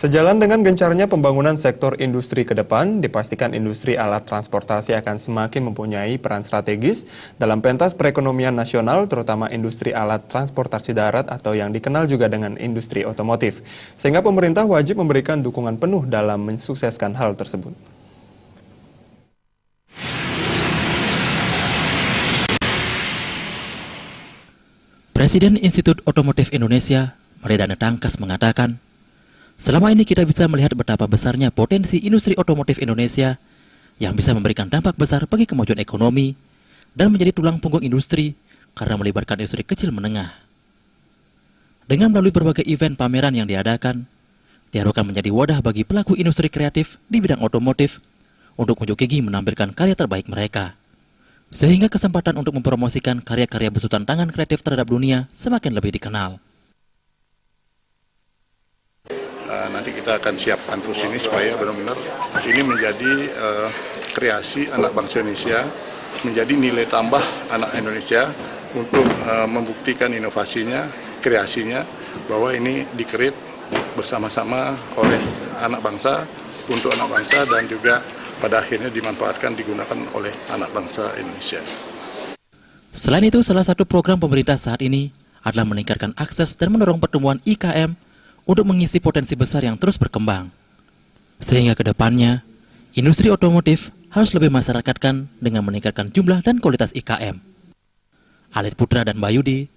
Sejalan dengan gencarnya pembangunan sektor industri ke depan, dipastikan industri alat transportasi akan semakin mempunyai peran strategis dalam pentas perekonomian nasional, terutama industri alat transportasi darat atau yang dikenal juga dengan industri otomotif. Sehingga pemerintah wajib memberikan dukungan penuh dalam mensukseskan hal tersebut. Presiden Institut Otomotif Indonesia, Maridana Tangkas mengatakan, selama ini kita bisa melihat betapa besarnya potensi industri otomotif Indonesia yang bisa memberikan dampak besar bagi kemajuan ekonomi dan menjadi tulang punggung industri karena melibatkan industri kecil menengah. Dengan melalui berbagai event pameran yang diadakan, diharapkan menjadi wadah bagi pelaku industri kreatif di bidang otomotif untuk unjuk gigi menampilkan karya terbaik mereka. Sehingga kesempatan untuk mempromosikan karya-karya besutan tangan kreatif terhadap dunia semakin lebih dikenal. Nanti kita akan siapkan terus ini supaya benar-benar ini menjadi kreasi anak bangsa Indonesia, menjadi nilai tambah anak Indonesia untuk membuktikan inovasinya, kreasinya, bahwa ini di-create bersama-sama oleh anak bangsa, untuk anak bangsa, dan juga pada akhirnya dimanfaatkan, digunakan oleh anak bangsa Indonesia. Selain itu, salah satu program pemerintah saat ini adalah meningkatkan akses dan mendorong pertumbuhan IKM untuk mengisi potensi besar yang terus berkembang. Sehingga ke depannya, industri otomotif harus lebih masyarakatkan dengan meningkatkan jumlah dan kualitas IKM. Alit Putra dan Bayudi,